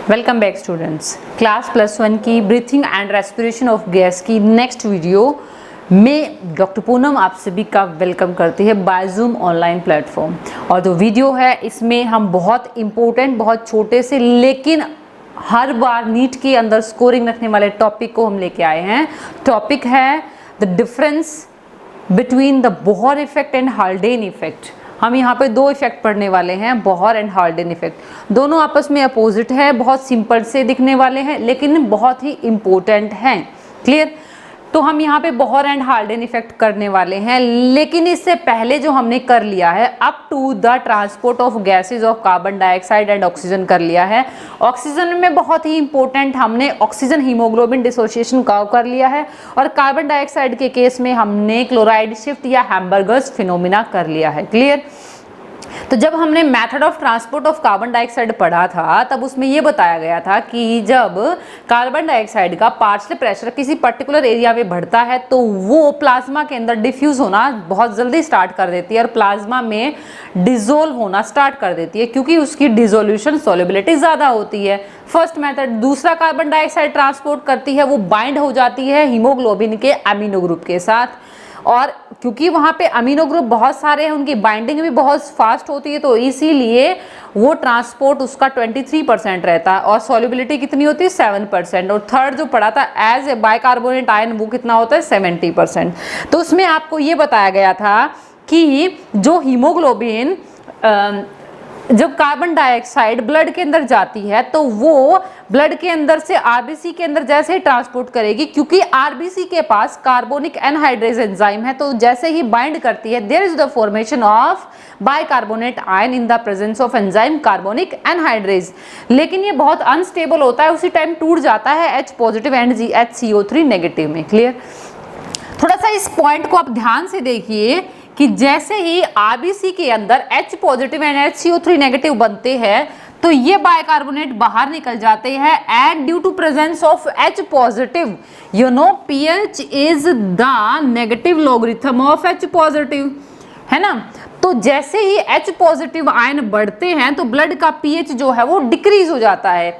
Welcome back students. Class +1 की breathing and respiration of gas की next video में doctor Poonam आप सभी का वेलकम करती है बाय जूम ऑनलाइन प्लेटफॉर्म। और जो वीडियो है इसमें हम बहुत इम्पोर्टेंट, बहुत छोटे से लेकिन हर बार नीट के अंदर स्कोरिंग रखने वाले टॉपिक को हम लेके आए हैं। टॉपिक है the difference between the Bohr effect and Haldane effect. हम यहाँ पे दो इफेक्ट पढ़ने वाले हैं, बोहर एंड हाल्डेन इफेक्ट। दोनों आपस में अपोजिट है, बहुत सिंपल से दिखने वाले हैं लेकिन बहुत ही इम्पोर्टेंट हैं। क्लियर? तो हम यहाँ पे बोहर एंड हाल्डेन इफेक्ट करने वाले हैं, लेकिन इससे पहले जो हमने कर लिया है up to the transport of gases of carbon dioxide and oxygen कर लिया है। ऑक्सीजन में बहुत ही इंपॉर्टेंट हमने ऑक्सीजन हीमोग्लोबिन डिसोसिएशन कर्व कर लिया है, और कार्बन डाइऑक्साइड के केस में हमने क्लोराइड शिफ्ट या हैम्बर्गर्स फिनोमिना कर लिया है। क्लियर? तो जब हमने method of transport of carbon dioxide पढ़ा था तब उसमें यह बताया गया था कि जब कार्बन डाइऑक्साइड का पार्शियल प्रेशर किसी पर्टिकुलर एरिया में बढ़ता है तो वो प्लाज्मा के अंदर डिफ्यूज होना बहुत जल्दी स्टार्ट कर देती है और प्लाज्मा में डिसोल्व होना स्टार्ट कर देती है, क्योंकि उसकी डिसोल्यूशन सॉल्युबिलिटी ज़्यादा होती है। First method. दूसरा कार्बन डाइऑक्साइड ट्रांसपोर्ट करती है, वो बाइंड हो जाती है हीमोग्लोबिन के अमीनो ग्रुप के साथ, और क्योंकि वहाँ पे अमीनो ग्रुप बहुत सारे हैं उनकी बाइंडिंग भी बहुत फास्ट होती है, तो इसीलिए वो ट्रांसपोर्ट उसका 23% रहता है और सॉल्युबिलिटी कितनी होती है 7%। और थर्ड जो पढ़ा था एज ए बाइकार्बोनेट आयन, वो कितना होता है 70%। तो उसमें आपको ये बताया गया था कि जो हीमोग्लोबिन जब कार्बन डाइऑक्साइड ब्लड के अंदर जाती है तो वो ब्लड के अंदर से आरबीसी के अंदर जैसे ही ट्रांसपोर्ट करेगी, क्योंकि आरबीसी के पास कार्बोनिक एनहाइड्रेज एंजाइम है, तो जैसे ही बाइंड करती है there is the formation of bicarbonate ion in the presence of enzyme carbonic anhydrase. लेकिन ये बहुत अनस्टेबल होता है, उसी टाइम टूट जाता है H positive and HCO3 negative में। क्लियर? थोड़ा सा इस पॉइंट को आप ध्यान से देखिए कि जैसे ही आरबीसी के अंदर H positive and HCO3 negative बनते हैं तो ये बाइकार्बोनेट बाहर निकल जाते हैं, and due to presence of H positive you know pH is the negative logarithm of H positive, है ना। तो जैसे ही H पॉजिटिव आयन बढ़ते हैं तो ब्लड का pH जो है वो डिक्रीज हो जाता है।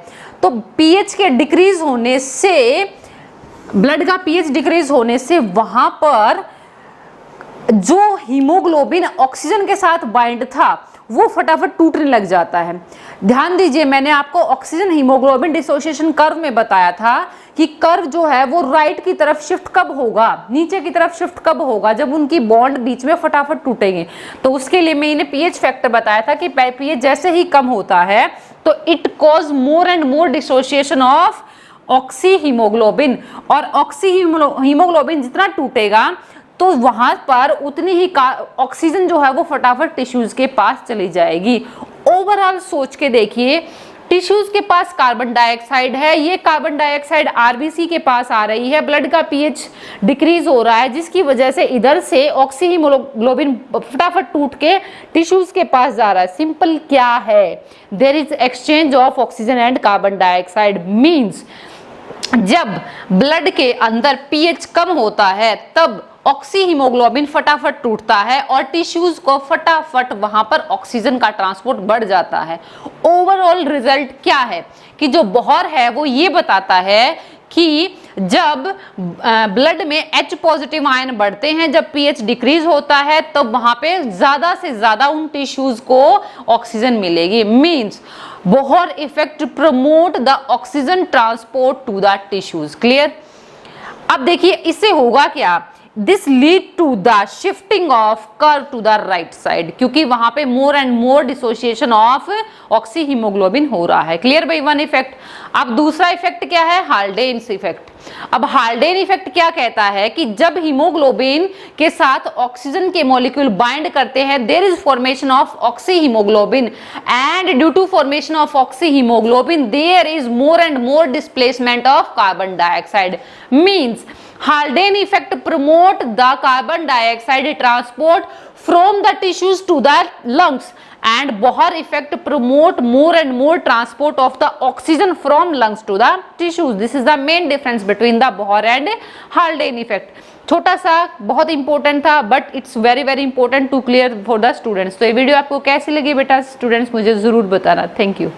तो pH के डिक्रीज होने से, ब्लड का pH डिक्रीज होने से वहां पर जो हीमोग्लोबिन ऑक्सीजन के साथ बाइंड था वो फटाफट टूटने लग जाता है। ध्यान दीजिए, मैंने आपको ऑक्सीजन हीमोग्लोबिन डिसोसिएशन कर्व में बताया था कि कर्व जो है वो राइट की तरफ शिफ्ट कब होगा, नीचे की तरफ शिफ्ट कब होगा, जब उनकी बॉन्ड बीच में फटाफट टूटेंगे। तो उसके लिए मैंने पीएच फैक्टर बताया था कि पीएच जैसे ही कम होता है तो it cause more and more dissociation of oxy haemoglobin, और ऑक्सी हीमोग्लोबिन जितना टूटेगा तो वहां पर उतनी ही ऑक्सीजन जो है वो फटाफट टिश्यूज के पास चली जाएगी। ओवरऑल सोच के देखिए, टिश्यूज के पास कार्बन डाइऑक्साइड है, ये कार्बन डाइऑक्साइड आरबीसी के पास आ रही है, ब्लड का पीएच डिक्रीज हो रहा है, जिसकी वजह से इधर से ऑक्सी हीमोग्लोबिन फटाफट टूट के टिश्यूज के पास जा रहा है। सिंपल क्या है, there is exchange of oxygen and carbon dioxide. Means जब ब्लड के अंदर पीएच कम होता है तब ऑक्सी हीमोग्लोबिन फटाफट टूटता है और टिश्यूज को फटाफट वहां पर ऑक्सीजन का ट्रांसपोर्ट बढ़ जाता है। ओवरऑल रिजल्ट क्या है कि जो बोहर है वो ये बताता है कि जब ब्लड में H पॉजिटिव आयन बढ़ते हैं, जब pH डिक्रीज होता है तब तो वहां पे ज्यादा से ज्यादा उन टिश्यूज को ऑक्सीजन मिलेगी। Means Bohr effect promote the oxygen transport to the tissues. Clear? अब देखिए इससे होगा क्या, this lead to the shifting of curve to the right side, क्योंकि वहां पे more and more dissociation of oxyhaemoglobin हो रहा है। क्लियर भाई? One effect. अब दूसरा इफेक्ट क्या है, हाल्डेन इफेक्ट। अब हाल्डेन इफेक्ट क्या कहता है कि जब हीमोग्लोबिन के साथ ऑक्सीजन के मॉलिक्यूल बाइंड करते हैं there is formation of oxyhaemoglobin, and due to formation of oxyhaemoglobin there is more and more displacement of carbon dioxide. Means Haldane effect promote the carbon dioxide transport from the tissues to the lungs, and Bohr effect promote more and more transport of the oxygen from lungs to the tissues. This is the main difference between the Bohr and Haldane effect. छोटा सा बहुत important था, but it's very very important to clear for the students. तो ये video आपको कैसी लगी बेटा स्टूडेंट्स, मुझे जरूर बताना। Thank you.